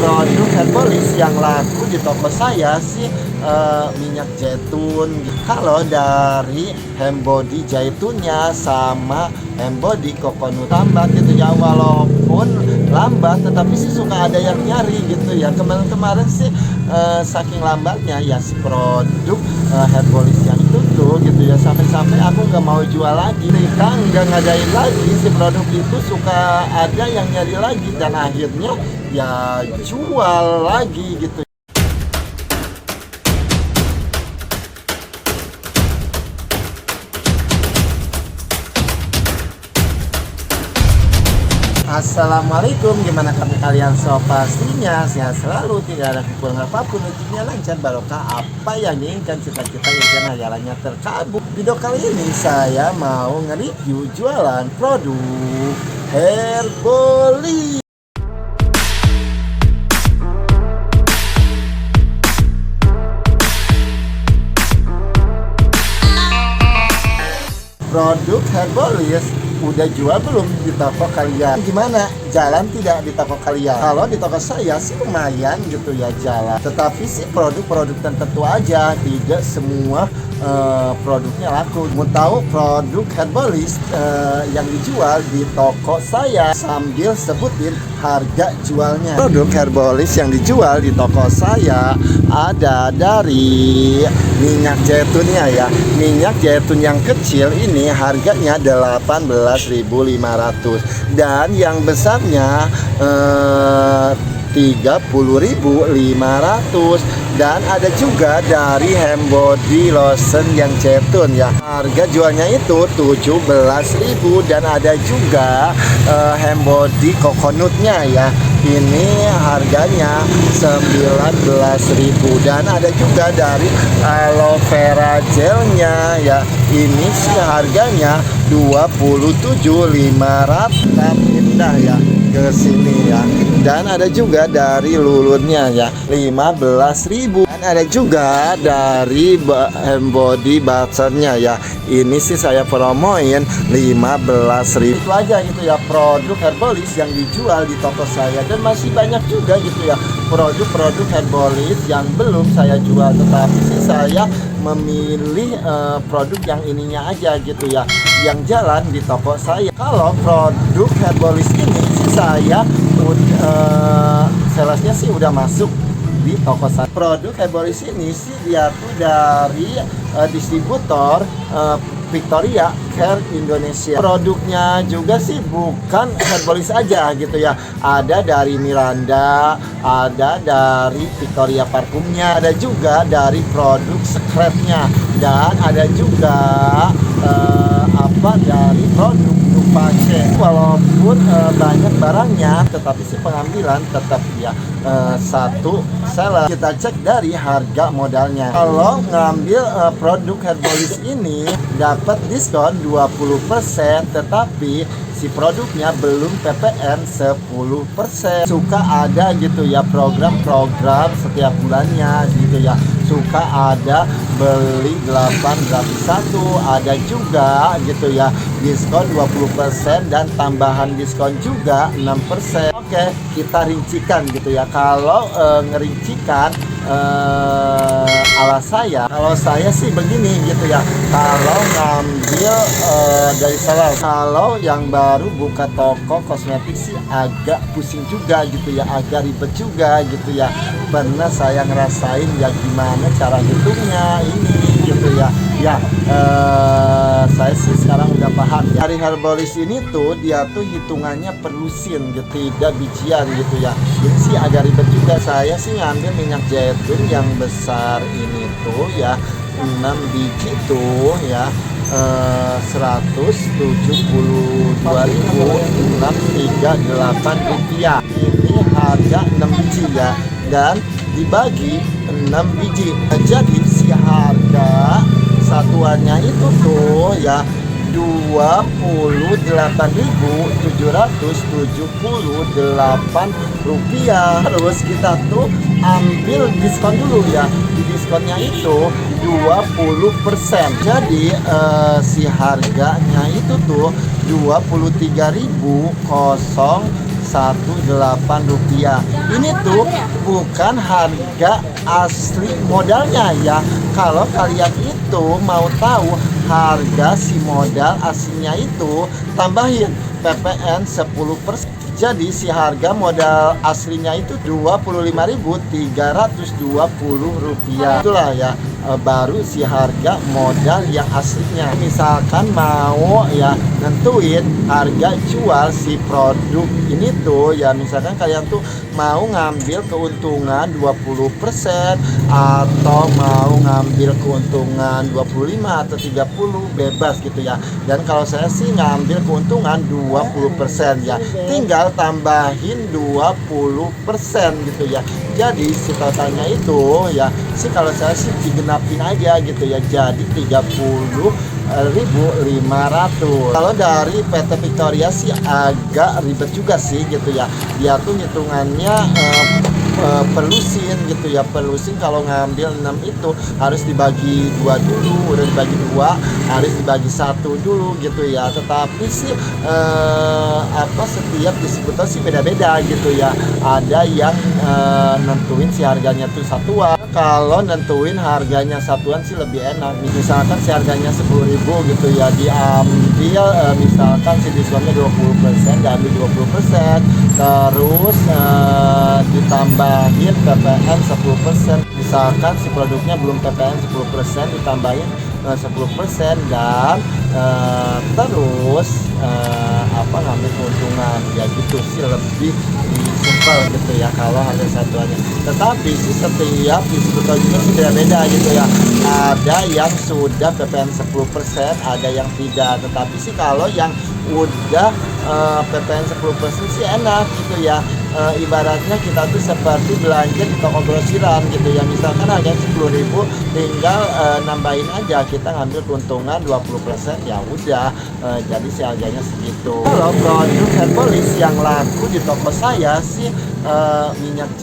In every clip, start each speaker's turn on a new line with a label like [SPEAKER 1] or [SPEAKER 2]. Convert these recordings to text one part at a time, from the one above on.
[SPEAKER 1] produk herbalis yang laku di toko saya sih minyak zaitun. Kalau dari hembody zaitunnya sama hembody coconut lambat gitu ya, walaupun lambat tetapi sih suka ada yang nyari gitu ya. Kemarin sih saking lambatnya ya si produk herbalis yang itu tuh gitu ya, sampai aku nggak mau jual lagi, mereka nggak ngadain lagi si produk itu, suka ada yang nyari lagi dan akhirnya ya jual lagi gitu. Assalamualaikum, gimana kabar kalian? So pastinya sehat selalu, tidak ada kekurangan apapun, rezekinya lancar, barokah, apa yang diinginkan, cita-cita impian hayalannya terkabul. Video kali ini saya mau nge-review jualan produk herbalis. Produk herbalis udah jual belum di toko kalian? Gimana? Jalan tidak di toko kalian? Kalau di toko saya sih lumayan gitu ya jalan. Tetapi sih produk-produk tertentu aja, tidak semua produknya laku. Mau tahu produk herbalis yang dijual di toko saya sambil sebutin harga jualnya. Produk herbalis yang dijual di toko saya ada dari minyak zaitunnya ya. Minyak zaitun yang kecil ini harganya 18.500 dan yang besarnya 30.500, dan ada juga dari hembody lotion yang zaitun ya, harga jualnya itu 17.000, dan ada juga hembody coconutnya ya, ini harganya 19.000, dan ada juga dari aloe vera gelnya ya, ini sih harganya 27.500. Pindah ya ke sini ya, dan ada juga dari lulurnya ya 15.000, dan ada juga dari hembody butternya ya, ini sih saya promoin 15.000. Itu aja gitu ya produk herbalis yang dijual di toko saya, dan masih banyak juga gitu ya produk-produk herbalis yang belum saya jual, tetapi sih saya memilih produk yang ininya aja gitu ya, yang jalan di toko saya. Kalau produk herbalis ini sih saya salesnya sih udah masuk di toko saya. Produk herbalis ini sih dia tuh dari distributor Victoria Care Indonesia. Produknya juga sih bukan herbalis aja gitu ya, ada dari Miranda, ada dari Victoria parfumnya, ada juga dari produk scrapnya, dan ada juga dari produk Dupace. Walaupun banyak barangnya, tetapi si pengambilan tetap ya satu seller. Kita cek dari harga modalnya. Kalau ngambil produk herbalis ini dapat diskon 20%, tetapi si produknya belum PPN 10%. Suka ada gitu ya program-program setiap bulannya gitu ya, suka ada beli 8 gratis 1, ada juga gitu ya diskon 20% dan tambahan diskon juga 6%. Oke, kita rincikan gitu ya. Kalau ngerincikan kalau saya sih begini gitu ya, kalau ngambil dari seller, kalau yang baru buka toko kosmetik sih agak pusing juga gitu ya, agak ribet juga gitu ya, pernah saya ngerasain ya gimana cara hitungnya ini gitu ya. Saya sih sekarang udah paham ya. Dari herbalis ini tuh dia tuh hitungannya per lusin gitu, tidak bijian gitu ya. Ini sih agak ribet juga. Saya sih ngambil minyak zaitun yang besar ini tuh ya 6 biji tuh ya 172.638 rupiah. Ini harga 6 biji ya, dan dibagi 6 biji, jadi si harga satuannya itu tuh ya 28.778 rupiah. Terus kita tuh ambil diskon dulu ya, di diskonnya itu 20%, jadi si harganya itu tuh 23.000 Rp1.800. Ini tuh bukan harga asli modalnya ya. Kalau kalian itu mau tahu harga si modal aslinya itu, tambahin PPN 10%. Jadi si harga modal aslinya itu Rp25.320. Itulah ya, baru si harga modal yang aslinya. Misalkan mau ya nentuin harga jual si produk ini tuh ya, misalkan kalian tuh mau ngambil keuntungan 20% atau mau ngambil keuntungan 25 atau 30, bebas gitu ya. Dan kalau saya sih ngambil keuntungan 20% ya, tinggal tambahin 20% gitu ya. Jadi si totalnya itu ya sih kalau saya sih digenapin aja gitu ya, jadi 30.500. Kalau dari PT Victoria sih agak ribet juga sih gitu ya. Dia tuh hitungannya pelusin gitu ya. Pelusin kalau ngambil 6 itu harus dibagi 2 dulu, udah dibagi 2 harus dibagi 1 dulu gitu ya. Tetapi sih setiap distributor sih beda-beda gitu ya. Ada yang nentuin si harganya tuh satuan. Kalau nentuin harganya satuan sih lebih enak. Misalkan si harganya 10.000 gitu ya, diambil misalkan si diskonnya 20%, diambil 20%, terus ditambahin PPN 10%. Misalkan si produknya belum PPN 10%, ditambahin 10% dan terus ngambil keuntungan ya, gitu sih lebih simpel gitu ya kalau harga satuannya. Tetapi sih setiap distributor juga sih beda-beda gitu ya. Ada yang sudah PPN 10%, ada yang tidak. Tetapi sih kalau yang udah PPN 10% sih enak gitu ya. Ibaratnya kita tuh seperti belanja di toko grosiran gitu ya. Misalkan harganya 10.000, tinggal nambahin aja, kita ngambil keuntungan 20%, ya udah jadi si harganya segitu. Kalau produk Herbolis yang laku di toko saya sih minyak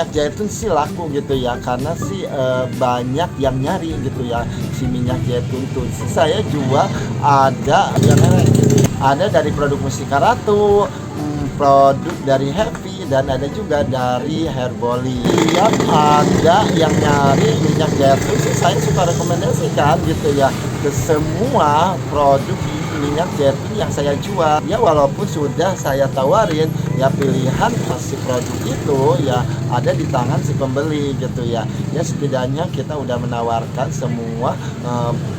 [SPEAKER 1] zaitun sih laku gitu ya, karena sih banyak yang nyari gitu ya si minyak zaitun tuh. Saya jual ada yang ada dari produk Mustika Ratu, produk dari Happy, dan ada juga dari Herbolis. Yang ada yang nyari minyak zaitun sih saya suka rekomendasikan gitu ya ke semua produk minyak zaitun yang saya jual ya, walaupun sudah saya tawarin ya pilihan si produk itu ya ada di tangan si pembeli gitu ya. Ya setidaknya kita udah menawarkan semua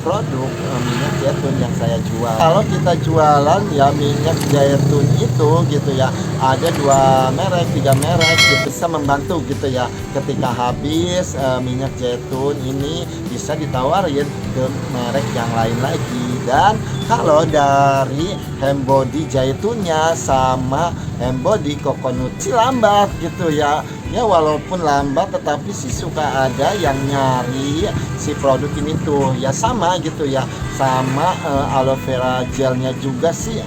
[SPEAKER 1] produk minyak zaitun yang saya jual. Kalau kita jualan ya minyak zaitun itu gitu ya, ada 2 merek, 3 merek gitu, bisa membantu gitu ya. Ketika habis minyak zaitun ini bisa ditawarin ke merek yang lain lagi. Dan kalau dari Hembody zaitunnya sama Hembody coconut sih lambat gitu ya. Ya walaupun lambat tetapi sih suka ada yang nyari si produk ini tuh ya, sama gitu ya. Sama aloe vera gelnya juga sih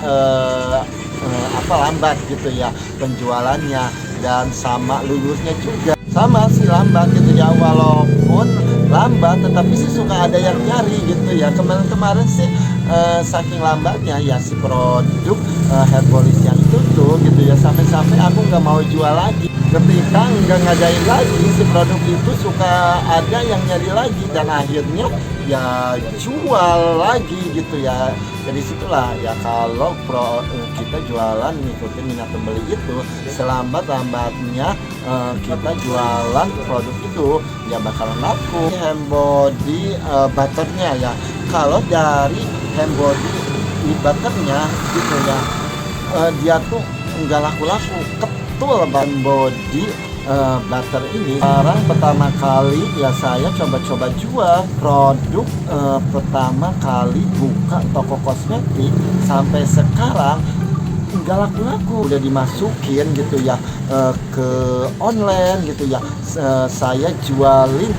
[SPEAKER 1] lambat gitu ya penjualannya, dan sama lulurnya juga sama sih lambat gitu ya. Walaupun lambat tetapi sih suka ada yang nyari gitu ya. Kemarin sih saking lambatnya ya si produk Herbolis yang itu tuh gitu ya, sampai-sampai aku nggak mau jual lagi. Ketika nggak ngadain lagi si produk itu suka ada yang nyari lagi, dan akhirnya ya jual lagi gitu ya. Jadi situlah ya, kalau kita jualan ngikutin minat pembeli itu, selambat-lambatnya kita jualan produk itu ya bakalan laku. Hembody butternya ya, kalau dari Hembody butternya gitu ya, dia tuh nggak laku-laku, ketul. Hembody butter ini sekarang pertama kali ya saya coba-coba jual produk, pertama kali buka toko kosmetik sampai sekarang nggak laku-laku. Udah dimasukin gitu ya ke online gitu ya, saya jualin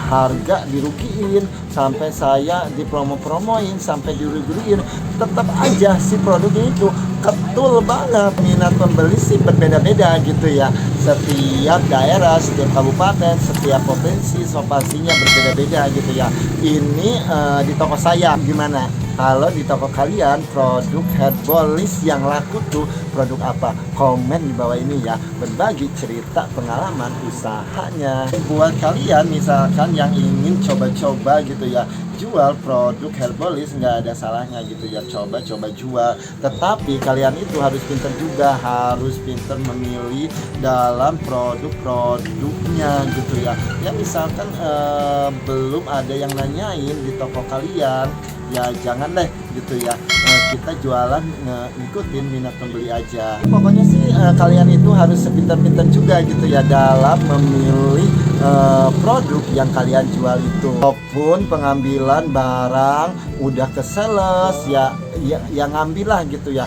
[SPEAKER 1] harga dirugiin, sampai saya dipromo-promoin, sampai dirugiin, tetap aja si produknya itu ketul banget. Minat pembeli sih berbeda-beda gitu ya, setiap daerah, setiap kabupaten, setiap provinsi, pastinya berbeda-beda gitu ya. Ini di toko saya gimana? Kalau di toko kalian produk Herbalist yang laku tuh produk apa? Komen di bawah ini ya. Berbagi cerita pengalaman usahanya. Buat kalian misalkan yang ingin coba-coba gitu ya, jual produk Herbalist, nggak ada salahnya gitu ya, coba-coba jual. Tetapi kalian itu harus pintar juga, harus pintar memilih dalam produk-produknya gitu ya. Ya misalkan belum ada yang nanyain di toko kalian, ya jangan deh gitu ya, kita jualan ngikutin minat pembeli aja. Pokoknya sih kalian itu harus sepintar-pintar juga gitu ya dalam memilih produk yang kalian jual itu. Walaupun pengambilan barang udah ke sales ya, yang ngambillah gitu ya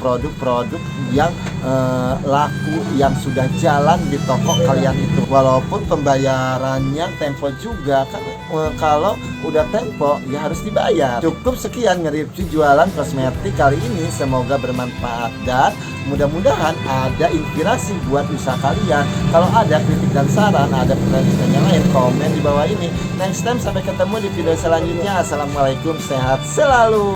[SPEAKER 1] produk-produk yang laku, yang sudah jalan di toko kalian itu. Walaupun pembayarannya tempo juga kan, kalau udah tempo ya harus dibayar. Cukup sekian nge-review jualan kosmetik kali ini, semoga bermanfaat dan mudah-mudahan ada inspirasi buat usaha kalian. Kalau ada kritik dan saran, ada pertanyaan yang lain, komen di bawah ini. Next time sampai ketemu di video selanjutnya. Assalamualaikum, sehat selalu.